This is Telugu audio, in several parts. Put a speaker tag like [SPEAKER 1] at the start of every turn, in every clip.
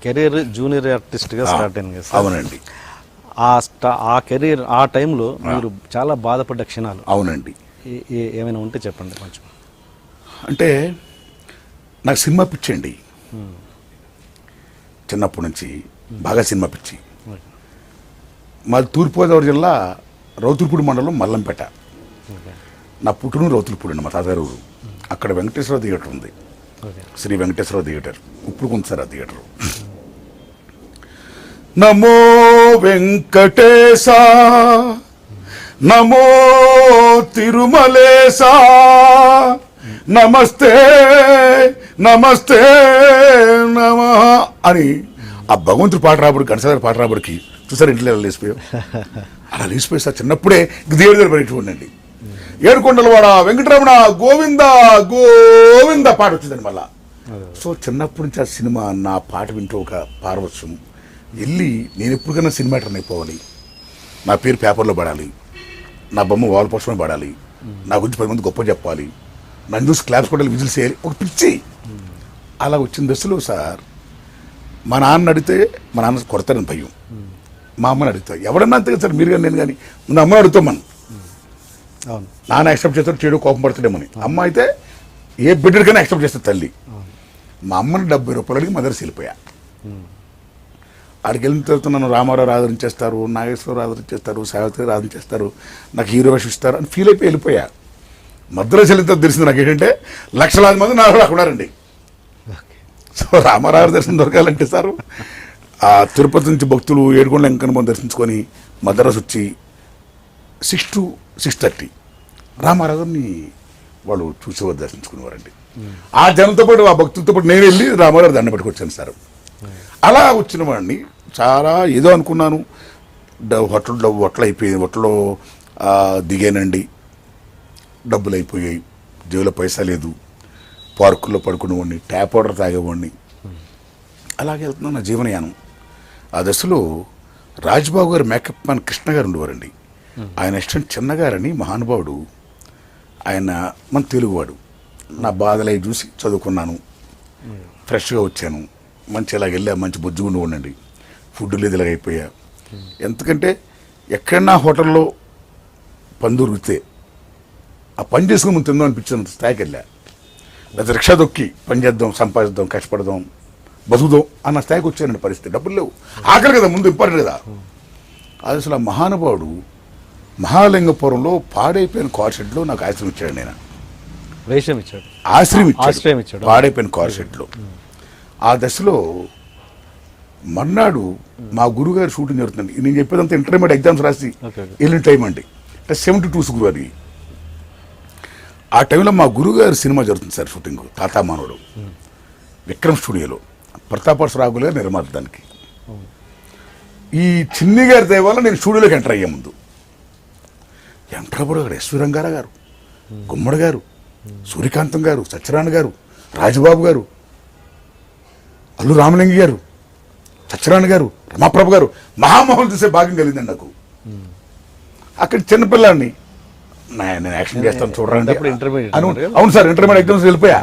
[SPEAKER 1] కెరీర్ జూనియర్ ఆర్టిస్ట్గా స్టార్ట్ అయింది కదా?
[SPEAKER 2] అవునండి.
[SPEAKER 1] ఆ కెరీర్ ఆ టైంలో మీరు చాలా బాధపడ్డ క్షణాలు
[SPEAKER 2] అవునండి
[SPEAKER 1] ఏమైనా ఉంటే చెప్పండి కొంచెం.
[SPEAKER 2] అంటే నాకు సినిమా పిచ్చి అండి, చిన్నప్పటి నుంచి బాగా సినిమా పిచ్చి. మాది తూర్పుగోదావరి జిల్లా రౌతులపూడి మండలం మల్లంపేట. నా పుట్టిన రౌతులపూడి అండి, మా తాతగారు ఊరు. అక్కడ వెంకటేశ్వర థియేటర్ ఉంది, శ్రీ వెంకటేశ్వర థియేటర్. ఇప్పుడు కొంత సార్ ఆ థియేటర్. నమో వెంకటేశ నమో తిరుమలేశ నమస్తే నమస్తే నమ అని ఆ భగవంతుడు పాట రాబడి, గణసాగర్ పాట రాబడికి చూసారు ఇంట్లో ఎలా లేచిపోయావు. అలా లేచిపోయి సార్ చిన్నప్పుడే దేవుడి దగ్గర పడేటువండి. ఏడుకొండలవాడ వెంకటరమణ గోవింద గోవింద పాట వచ్చిందండి మళ్ళా. సో చిన్నప్పటి నుంచి ఆ సినిమా నా పాట వింటూ ఒక పారవశ్యం. వెళ్ళి నేను ఎప్పటికైనా సినిమా టర్న్ అయిపోవాలి, నా పేరు పేపర్లో పడాలి, నా బొమ్మ వాల్ పోస్టర్లో పడాలి, నా గురించి 10 మంది గొప్ప చెప్పాలి, నన్ను చూసి క్లాప్స్ కొట్టాలి, విజిల్స్ చేయాలి, ఒక పిచ్చి. అలా వచ్చిన దశలో సార్ మా నాన్న అడిగితే మా నాన్న కొడతారని భయం, మా అమ్మని అడుగుతా ఎవరన్నా అంతే కదా సార్, మీరు కానీ నేను కానీ ముందు అమ్మని అడుగుతాం మనం. నాన్న యాక్సెప్ట్ చేస్తాడు, చెడు కోపం పడతాడేమని. అమ్మ అయితే ఏ బిడ్డకైనా యాక్సెప్ట్ చేస్తుంది తల్లి. మా అమ్మని 70 రూపాయలు అడిగి మదర్స్ వెళ్ళిపోయా. ఆడికి వెళ్ళిన తర్వాత నన్ను రామారావు ఆదరించేస్తారు, నాగేశ్వరరావు ఆదరించేస్తారు, సావిత్రి ఆదరించేస్తారు, నాకు హీరో వేషం ఇస్తారు అని ఫీల్ అయిపోయి వెళ్ళిపోయా. మద్రాసు వెళ్ళిన తర్వాత తెలిసింది నాకు ఏంటంటే లక్షలాది మంది నాకు అక్కడ ఉన్నారండి. సో రామారావు దర్శనం దొరకాలంటే సార్ ఆ తిరుపతి నుంచి భక్తులు ఏడుకొండ వెంకన్న దర్శించుకొని మద్రాసు వచ్చి 6 to 6:30 రామారావు గారిని వాళ్ళు చూసేవారు, దర్శించుకునేవారండి. ఆ జనంతో పాటు ఆ భక్తులతో పాటు నేను వెళ్ళి రామారావు దండ పెట్టుకొచ్చాను సార్. అలా వచ్చిన వాడిని చాలా ఏదో అనుకున్నాను. హోటల్ అయిపోయింది, హోటల్లో దిగానండి, డబ్బులు అయిపోయాయి, జేబులో పైసా లేదు, పార్కుల్లో పడుకునేవాడిని, ట్యాప్ వాటర్ తాగేవాడిని. అలాగే వెళ్తున్నాను నా జీవనయానం. ఆ దశలో రాజ్బాబు గారు మేకప్ మ్యాన్ కృష్ణ గారు ఉండేవారండి. ఆయన అసిస్టెంట్ చిన్నగారని మహానుభావుడు, ఆయన మన తెలుగువాడు. నా బాధలు అవి చూసి చదువుకున్నాను, ఫ్రెష్గా వచ్చాను, మంచి ఇలాగ వెళ్ళా, మంచి బొజ్జుగుండి ఉండండి, ఫుడ్ లేదు, ఇలాగ అయిపోయా. ఎందుకంటే ఎక్కడన్నా హోటల్లో పని దొరికితే ఆ పని చేసుకుని ముందు తిందాం అనిపించినంత స్థాయికి వెళ్ళా. లేదా రిక్షా దొక్కి పని చేద్దాం, సంపాదిద్దాం, కష్టపడదాం, బతుకుదాం అన్న స్థాయికి వచ్చానండి. పరిస్థితి డబ్బులు లేవు, ఆకలి కదా ముందు ఇంపార్టెంట్ కదా. అది అసలు ఆ మహానుభావుడు మహాలింగపురంలో పాడైపోయిన కార్ షెడ్లో నాకు ఆశ్రయం ఇచ్చాడు. నేను ఆశ్రయం ఇచ్చాడు పాడైపోయిన కార్ షెడ్లో. ఆ దశలో మర్నాడు మా గురుగారు షూటింగ్ జరుగుతుంది. నేను చెప్పేదంతా ఇంటర్మీడియట్ ఎగ్జామ్స్ రాసి వెళ్ళిన టైం అండి, అంటే 72 గురువారి. ఆ టైంలో మా గురుగారు సినిమా జరుగుతుంది సార్, షూటింగ్ తాతామానుడు విక్రమ్ స్టూడియోలో. ప్రతాపరావు గారు నిర్మాత దానికి. ఈ చిన్ని గారి దయ వల్ల నేను స్టూడియోలోకి ఎంటర్ అయ్యే ముందు ఎంట్రబుడు గారు, ఎస్వి రంగారావు గారు, గుమ్మడి గారు, సూర్యకాంతం గారు, సత్యనారాయణ గారు, రాజబాబు గారు, అల్లు రామలింగి గారు, సత్యనారాయణ గారు, రమాప్రభు గారు, మహామోహన్ చూసే భాగ్యం కలిగిందండి నాకు. అక్కడ చిన్నపిల్లాడిని నేను యాక్షన్ చేస్తాను చూడండి. అవును సార్, ఇంటర్మీడియట్ ఎగ్జామ్స్ వెళ్ళిపోయా.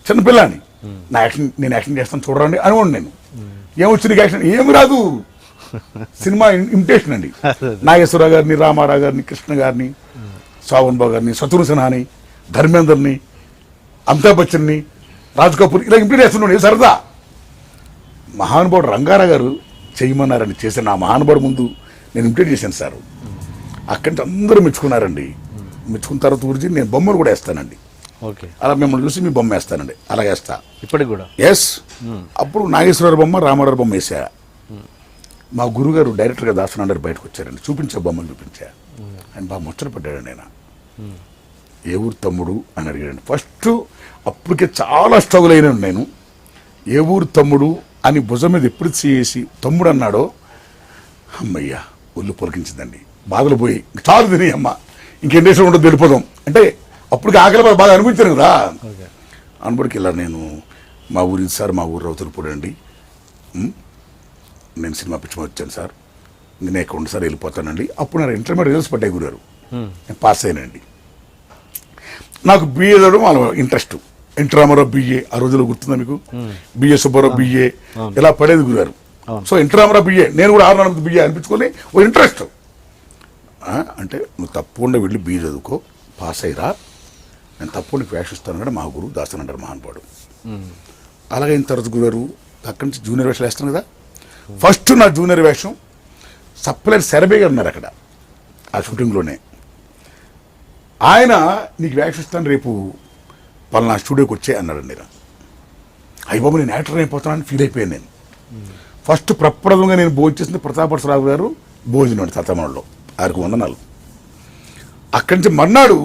[SPEAKER 2] చిన్నపిల్లాడిని నేను యాక్షన్ చేస్తాను చూడండి అనుకోండి. నేను ఏమొచ్చి నీకు యాక్షన్ ఏమి రాదు, సినిమా ఇమిటేషన్ అండి. నాగేశ్వరరావు గారిని, రామారావు గారిని, కృష్ణ గారిని, శోభన్ బాబు గారిని, శత్రుఘ్న సిన్హాని, ధర్మేందర్ని, అమితాబ్ బచ్చన్ని, రాజ్ కపూర్ ఇలా ఇంప్లీట్ చేస్తున్నాడు. సరదా మహానుభావుడు రంగారావు గారు చేయమన్నారని చేశాను. ఆ మహానుభావుడు ముందు నేను ఇంప్లీట్ చేశాను సార్. అక్కడి నుంచి అందరూ మెచ్చుకున్నారండి. మెచ్చుకున్న తర్వాత గురించి నేను బొమ్మలు కూడా వేస్తానండి. అలా మిమ్మల్ని చూసి మీ బొమ్మ వేస్తానండి, అలా వేస్తా
[SPEAKER 1] ఇప్పటికి కూడా.
[SPEAKER 2] ఎస్. అప్పుడు నాగేశ్వరరావు బొమ్మ, రామారావు బొమ్మ వేసా. మా గురుగారు డైరెక్టర్గా దాసనాడు బయటకు వచ్చారండి, చూపించా బొమ్మను చూపించా. ఆయన బాగా ముచ్చటపడ్డాడు. నేను ఏ ఊరు తమ్ముడు అని అడిగాడు ఫస్ట్. అప్పటికే చాలా స్ట్రగుల్ అయినాను నేను. ఏ ఊరు తమ్ముడు అని భుజం మీద ఎప్పుడు చేసి తమ్ముడు అన్నాడో అమ్మయ్యా ఒళ్ళు పొలికించిందండి. బాధలు పోయి చాలు తిని అమ్మ ఇంకెన్ని డేస్ ఉండదు వెళ్ళిపోదాం అంటే అప్పటికి ఆకలి బాగా అనిపించాను కదా. అనుబడికి ఇలా నేను మా ఊరి సార్, మా ఊరు రౌతులపూడి అండి, నేను సినిమా పిచ్చి వచ్చాను సార్, నేను ఇక్కడ ఉండి సార్ వెళ్ళిపోతానండి. అప్పుడు నాకు ఇంటర్మీడియట్ రిజల్ట్స్ పడ్డాయి గురారు, నేను పాస్ అయ్యానండి. నాకు బీఏ చదవడం వాళ్ళ ఇంట్రెస్ట్, ఎన్టీ రామారావు బిఏ ఆ రోజుల్లో గుర్తుందా మీకు? బిఏ సుబ్బారావు బిఏ ఇలా పడేది గురుగారు. సో ఎన్టీ రామారావు బిఏ, నేను కూడా 6 బిఏ అనిపించుకొని ఓ ఇంట్రెస్ట్. అంటే నువ్వు తప్పకుండా వెళ్ళి బిఏ చదువుకో, పాస్ అయ్యిరా, నేను తప్పకుండా వేషిస్తాను అంటే మా గురువు దాసన్ అంటారు మహానుభావుడు. అలాగైన తర్వాత గురుగారు అక్కడి నుంచి జూనియర్ వేషాలు వేస్తాను కదా. ఫస్ట్ నా జూనియర్ వేషం సప్లైర్ శరభయ్య గారు ఉన్నారు అక్కడ ఆ షూటింగ్లోనే. ఆయన నీకు వేషిస్తాను రేపు పలానా స్టూడియోకి వచ్చే అన్నాడండి. అయ్య బాబు నేను యాక్టర్ అయిపోతానని ఫీల్ అయిపోయాను నేను. ఫస్ట్ ప్రప్రదంగా నేను భోజనం చేసింది ప్రతాపరావు గారు భోజనం అండి తతమణంలో 6 వందనాలు. అక్కడి నుంచి మర్నాడు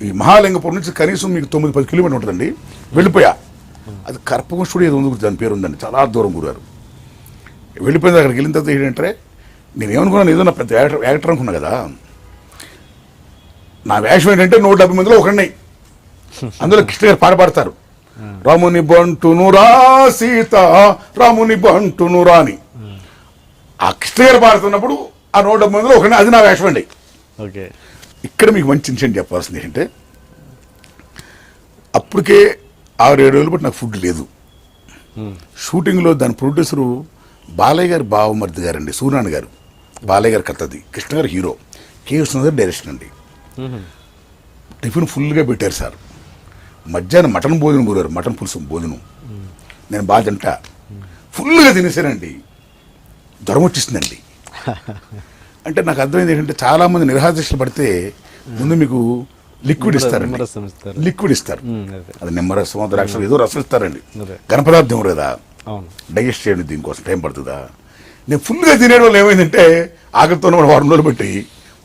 [SPEAKER 2] ఈ మహాలింగపురం నుంచి కనీసం మీకు 9-10 కిలోమీటర్లు ఉంటుందండి, వెళ్ళిపోయా. అది కర్పకం స్టూడియో ఏదో ఉంది, దాని పేరు ఉందండి, చాలా దూరం గురారు. వెళ్ళిపోయింది. అక్కడికి వెళ్ళిన తర్వాత ఏంటంటే నేను ఏమనుకున్నాను, ఏదో నా పెద్ద యాక్టర్ అనుకున్నా కదా. నా వేషం ఏంటంటే 170 మందిలో ఒకడిని. అందులో కృష్ణ గారు పాడతారు, రాముని బంటునురా సీత రాముని బంటునురా అని. ఆ కృష్ణ గారు పాడుతున్నప్పుడు ఆ 170 మందిలో ఒకడిని, అది నా వేషం అండి.
[SPEAKER 1] ఓకే.
[SPEAKER 2] ఇక్కడ మీకు మంచి ఇన్సిడెంట్ చెప్పాల్సింది ఏంటంటే, అప్పటికే 6-7 రోజులు బట్టి నాకు ఫుడ్ లేదు. షూటింగ్లో దాని ప్రొడ్యూసరు బాలయ్య గారు బావమర్ది గారండి, సూర్యనారాయణ గారు, బాలయ్య గారు కథది, కృష్ణ గారు హీరో, కేఎస్ గారు డైరెక్షన్ అండి. టిఫిన్ ఫుల్గా పెట్టారు సార్. మధ్యాహ్నం మటన్ భోజనం కూరారు, మటన్ పులుసు భోజనం. నేను బాగా తింటా, ఫుల్గా తినేసానండి. జ్వరం వచ్చేసిందండి. అంటే నాకు అర్థమైంది ఏంటంటే, చాలామంది నిరాశలు పడితే ముందు మీకు లిక్విడ్ ఇస్తారండి, లిక్విడ్ ఇస్తారు. అది నిమ్మరసం ద్రాక్ష ఏదో రసం ఇస్తారండి, ఘనపదార్థం కదా, డైజెస్ట్ చేయండి, దీనికోసం టైం పడుతుందా. నేను ఫుల్గా తినేయడం వల్ల ఏమైందంటే ఆకలితో 1 వారం రోజులు పెట్టి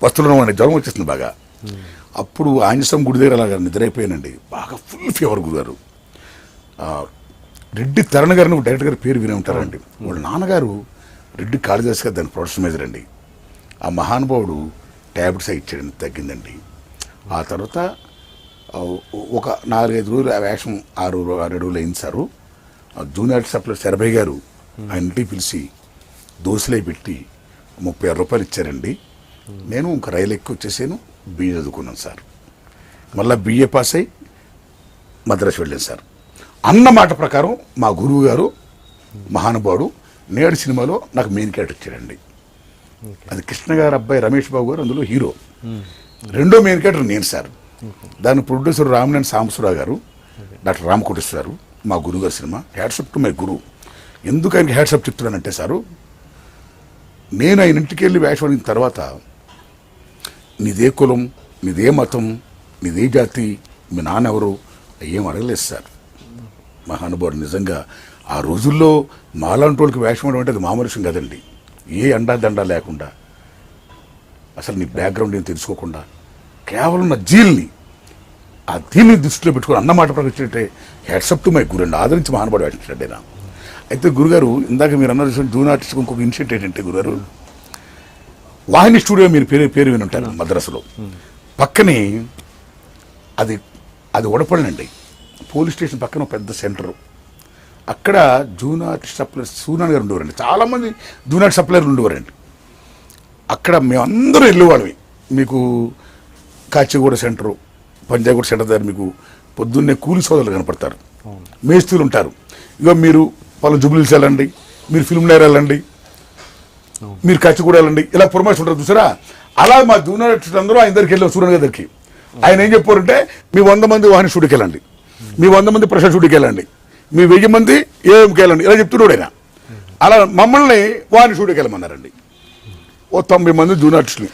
[SPEAKER 2] వస్తువులో జ్వరం వచ్చేస్తుంది బాగా. అప్పుడు ఆంజనేయం గుడి దగ్గర అలాగా నిద్రైపోయానండి, బాగా ఫుల్ ఫీవర్ గురారు. రెడ్డి తరుణ్ గారిని డైరెక్టర్ గారి పేరు వినే ఉంటారండి. వాళ్ళ నాన్నగారు రెడ్డి కాళిదాస్ గారు దాని ప్రొడక్షన్ మేనేజర్ అండి. ఆ మహానుభావుడు ట్యాబ్లెట్స్ ఇచ్చాడని తగ్గిందండి. ఆ తర్వాత ఒక 4-5 రోజులు ఆ వేషం 6-7 రోజులు అయింది సారు. జూనియర్ సప్లైర్ శరభయ్య గారు ఆయన ఇంటికి పిలిచి దోశలే పెట్టి 36 రూపాయలు ఇచ్చారండి. నేను ఇంకా రైలు ఎక్కి వచ్చేసాను, బిఏ చదువుకున్నాను సార్. మళ్ళీ బిఏ పాస్ అయ్యి మద్రాసు వెళ్ళాను సార్. అన్న మాట ప్రకారం మా గురువు గారు మహానుభావుడు నేడు సినిమాలో నాకు మెయిన్ క్యారెక్టర్ ఇచ్చాడండి. అది కృష్ణ గారు అబ్బాయి రమేష్ బాబు గారు అందులో హీరో. రెండో మెయిన్ క్యారెక్టర్ నేను సార్. దాని ప్రొడ్యూసర్ రామనేని సాంబశివరావు గారు, డాక్టర్ రామకోటేశ్వర గారు, మా గురువు గారు సినిమా. హ్యాట్సప్ టు మై గురువు. ఎందుకు ఆయనకి హ్యాట్సప్ చెప్తున్నానంటే సారు, నేను ఆయన ఇంటికి వెళ్ళి వేషం అడిగిన తర్వాత నీదే కులం, నీదే మతం, నీదే జాతి, మీ నాన్న ఎవరు ఏం అడగలేదు సార్. మహానుభావుడు నిజంగా ఆ రోజుల్లో మాలాంటి వాళ్ళకి వేషం అంటే అది మామూలు విషయం కదండి. ఏ అండా లేకుండా, అసలు నీ బ్యాక్గ్రౌండ్ ఏం తెలుసుకోకుండా, కేవలం నా జీల్ని ఆ దీన్ని దృష్టిలో పెట్టుకుని అన్నమాట ప్రకటించే హ్యాట్సప్ టు మై గురు అండి. ఆదరించి మహానుభావుడు వేషించాడైనా. అయితే గురుగారు ఇందాక మీరు అన్న జూన్ ఆర్టిస్ట్ ఇంకొక ఇన్సిడెంట్ ఏంటంటే గురుగారు, వాహిని స్టూడియో మీరు పేరు విని ఉంటారు మద్రాసులో. పక్కనే అది అది ఉడపడండి, పోలీస్ స్టేషన్ పక్కన ఒక పెద్ద సెంటరు. అక్కడ జూన్ ఆర్టిస్ట్ సప్లైర్ సూర్యనారాయణ గారు ఉండేవారండి. చాలామంది జూన్ ఆర్టిస్ట్ సప్లైర్లు ఉండేవారండి. అక్కడ మేమందరం వెళ్ళేవాళ్ళవి. మీకు కాచిగూడ సెంటరు, పంజాగూడ సెంటర్ దగ్గర మీకు పొద్దున్నే కూలి సోదరులు కనపడతారు, మేస్తులు ఉంటారు. ఇక మీరు వాళ్ళ జుబ్లీస్ వెళ్ళండి, మీరు ఫిల్మ్ నగర్ వెళ్ళండి, మీరు కాచిగూడ వెళ్ళండి, ఇలా ప్రమోషన్ ఉంటారు చూసారా. అలా మా జూనియర్ ఆర్టిస్ట్ అందరూ ఆయన దగ్గరికి వెళ్ళాం, సూర్యనారాయణ దగ్గరికి. ఆయన ఏం చెప్పారంటే, మీ 100 మంది వాహిని స్టూడియోకి వెళ్ళండి, మీ 100 మంది ప్రసాద్ స్టూడియోకి వెళ్ళండి, మీ 1000 మంది ఏఎంకి వెళ్ళండి, ఇలా చెప్తున్నాడు ఆయన. అలా మమ్మల్ని వాహిని స్టూడియోకి వెళ్ళమన్నారండి. ఓ 90 మంది జూనియర్ ఆర్టిస్టులు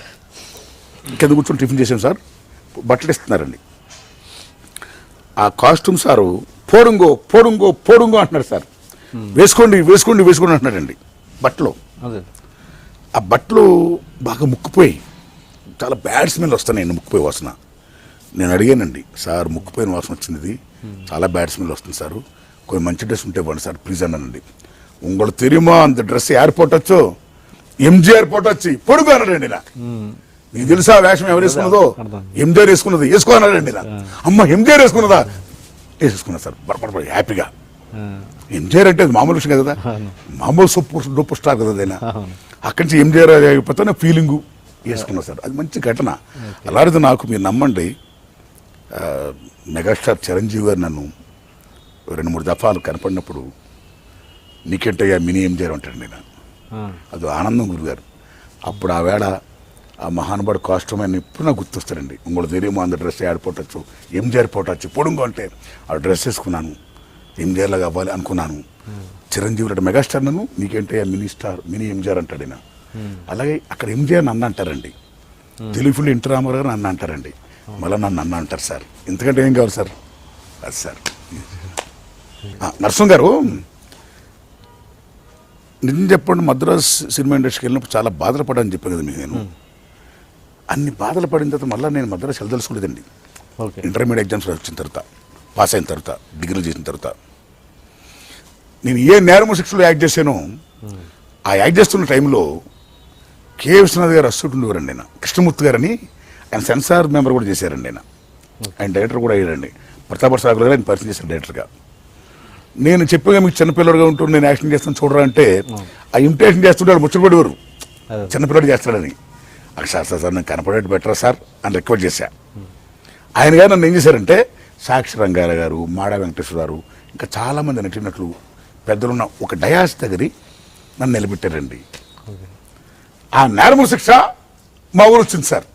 [SPEAKER 2] కింద కూర్చొని టిఫిన్ చేసాం సార్. బట్టలు ఇస్తున్నారండి. ఆ కాస్ట్యూమ్ సారు పోడుంగో పోడుంగో పోడుంగో అంటున్నారు సార్. వేసుకోండి వేసుకోండి వేసుకోండి అంటున్నారండి బట్టలు. ఆ బట్టలు బాగా ముక్కుపోయి చాలా బ్యాడ్ స్మెల్ వస్తున్నాయండి, ముక్కుపోయి వాసన. నేను అడిగానండి, సార్ ముక్కుపోయిన వాసన వచ్చింది, ఇది చాలా బ్యాడ్ స్మెల్ వస్తుంది సార్, కొన్ని మంచి డ్రెస్ ఉంటే ఇవ్వండి సార్ ప్లీజ్ అన్నానండి. உங்களுக்கு தெரியுமா அந்த డ్రెస్ యార్ పోటొచ్చో, ఎంజీఆర్ పోటొచ్చి పొడుగు అన్నాడండి. నా నీకు తెలుసా వేషం ఎవరు వేసుకున్నదో? ఎంజీఆర్ వేసుకున్నది, వేసుకో అన్నాడండి. నా అమ్మ ఎంజీఆర్ వేసుకున్నదా? వేసుకున్నా సార్ బడబడ హ్యాపీగా. ఎంజీఆర్ అంటే అది మామూలు విషయం కదా, మామూలు సూపర్ స్టార్ కదా అదైనా. అక్కడి నుంచి ఎంజీఆర్ అయిపోతే ఫీలింగు వేసుకున్నా సార్. అది మంచి ఘటన. అలాంటిది నాకు మీరు నమ్మండి, మెగాస్టార్ చిరంజీవి గారు నన్ను 2-3 దఫాలు కనపడినప్పుడు నీకెంటయ్యా మినీ ఎంజీఆర్ అంటాడు నేను. అది ఆనందం గురుగారు. అప్పుడు ఆ వేళ ఆ మహానుభావుడు కాస్ట్యూమ్ అని ఇప్పుడు నాకు గుర్తొస్తారండి. ఇంకోటి ధైర్యమో అంత డ్రెస్ ఆడిపోవచ్చు, ఎంజీఆర్ పోటచ్చు పొడుగు అంటే ఆ డ్రెస్ వేసుకున్నాను, ఎంజీఆర్ లాగా అవ్వాలి అనుకున్నాను. చిరంజీవి అంటే మెగాస్టార్ నన్ను నీకేంటయ్యా మినీ ఎంజీఆర్ అంటాడు ఆయన. అలాగే అక్కడ ఎంజీఆర్ నన్ను అంటారండి, తెలుగు ఫిల్మ్ ఎన్టీ రామారావు గారు నన్ను అంటారండి, మళ్ళీ నన్ను అంటారు సార్. ఇంతకంటే ఏం కావాలి సార్? అది సార్. నరసింహ గారు నిజం చెప్పండి, మద్రాస్ సినిమా ఇండస్ట్రీకి వెళ్ళినప్పుడు చాలా బాధలు పడ్డాను చెప్పాను కదా మీకు నేను. అన్ని బాధలు పడిన తర్వాత మళ్ళీ నేను మద్రాస్ వెళ్ళదలుచుకోలేదండి. ఇంటర్మీడియట్ ఎగ్జామ్స్ వచ్చిన తర్వాత, పాస్ అయిన తర్వాత, డిగ్రీ చేసిన తర్వాత నేను ఏ నేరము శిక్షలో యాక్ట్ చేశానో ఆ యాక్ట్ చేస్తున్న టైంలో కె విశ్వనాథ్ గారు అస్సూట్ ఉండేవారండి. ఆయన కృష్ణమూర్తి గారని ఆయన సెన్సార్ మెంబర్ కూడా చేశారండి. ఆయన డైరెక్టర్ కూడా అయ్యారండి. ప్రతాప సాగర్ గారు ఆయన పరిచయం చేశారు డైరెక్టర్గా. నేను చెప్పగా మీకు చిన్నపిల్లడుగా ఉంటూ నేను యాక్షన్ చేస్తాను చూడరా అంటే ఆ ఇమిటేషన్ చేస్తుంటే వాళ్ళు ముచ్చటపడేవారు, చిన్నపిల్లడు చేస్తాడని. అక్కడ సార్ నేను కనపడేట్టు బెటరా సార్ అని రిక్వెస్ట్ చేశా. ఆయన గారు నన్ను ఏం చేశారంటే సాక్షి రంగారావు గారు, మాడా వెంకటేశ్వర గారు, ఇంకా చాలామంది నటినట్లు పెద్దలున్న ఒక డయాస్ దగ్గర నన్ను నిలబెట్టారండి. ఆ నేరము శిక్ష మా ఊరు వచ్చింది సార్.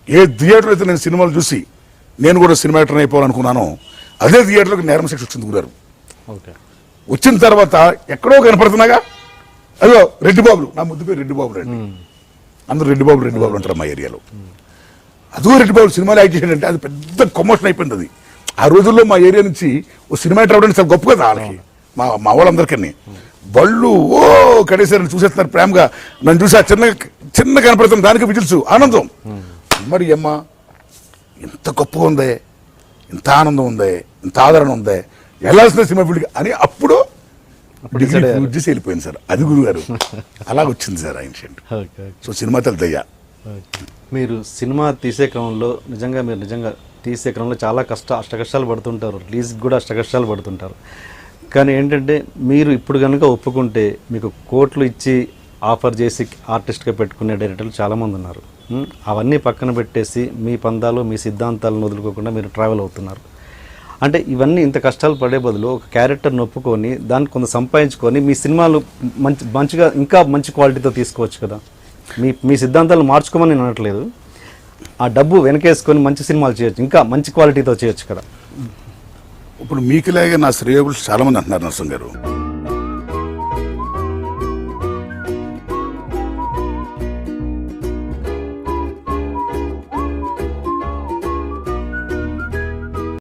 [SPEAKER 2] ఏ థియేటర్ అయితే నేను సినిమాలు చూసి నేను కూడా సినిమా యాక్టర్ అయిపోవాలనుకున్నానో అదే థియేటర్లోకి నేరము శిక్ష వచ్చింది గురారు. వచ్చిన తర్వాత ఎక్కడో కనపడుతున్నాగా, అదో రెడ్డి బాబులు, నా ముద్దు పేరు రెడ్డి బాబులు అండి. అందరూ రెడ్డి బాబులు అంటారు మా ఏరియాలో. అదో రెడ్డి బాబులు సినిమాలు యాక్ట్ చేశాడంటే అది పెద్ద కొమోషన్ అయిపోయింది. అది ఆ రోజుల్లో మా ఏరియా నుంచి ఓ సినిమా యాక్టర్ అవ్వడానికి చాలా గొప్ప కదా వాళ్ళకి, మా వాళ్ళందరికీ. బళ్ళు ఓ కడేసారని చూసేస్తున్నారు ప్రేమగా. నన్ను చూసి ఆ చిన్న కనపడుతుంది, దానికి విజిల్స్ ఆనందం. మరి అమ్మ ఎంత గొప్పగా ఉందే, ఇంత ఆనందం ఉందే, ఇంత ఆదరణ ఉందే, వెళ్ళాల్సిన సినిమా ఫీల్డ్కి అని అప్పుడు చేసి వెళ్ళిపోయింది సార్. అది గురుగారు అలాగ వచ్చింది సార్ ఆయన షెంట్. So cinema తెలుదయ్యా.
[SPEAKER 1] మీరు సినిమా తీసే క్రమంలో నిజంగా తీసే క్రమంలో చాలా అష్టకష్టాలు పడుతుంటారు, రిలీజ్కి కూడా అష్టకష్టాలు పడుతుంటారు. కానీ ఏంటంటే మీరు ఇప్పుడు కనుక ఒప్పుకుంటే మీకు కోట్లు ఇచ్చి ఆఫర్ చేసి ఆర్టిస్ట్గా పెట్టుకునే డైరెక్టర్లు చాలామంది ఉన్నారు. అవన్నీ పక్కన పెట్టేసి మీ పందాలు మీ సిద్ధాంతాలను వదులుకోకుండా మీరు ట్రావెల్ అవుతున్నారు. అంటే ఇవన్నీ ఇంత కష్టాలు పడే బదులు ఒక క్యారెక్టర్ని ఒప్పుకొని దాన్ని కొంత సంపాదించుకొని మీ సినిమాలు మంచిగా ఇంకా మంచి క్వాలిటీతో తీసుకోవచ్చు కదా. మీ సిద్ధాంతాలు మార్చుకోమని నేను అనట్లేదు, ఆ డబ్బు వెనకేసుకొని మంచి సినిమాలు చేయొచ్చు, ఇంకా మంచి క్వాలిటీతో చేయొచ్చు కదా.
[SPEAKER 2] ఇప్పుడు మీకులాగే నా శ్రేయోగులు చాలామంది అంటున్నారు నరసింహ గారు.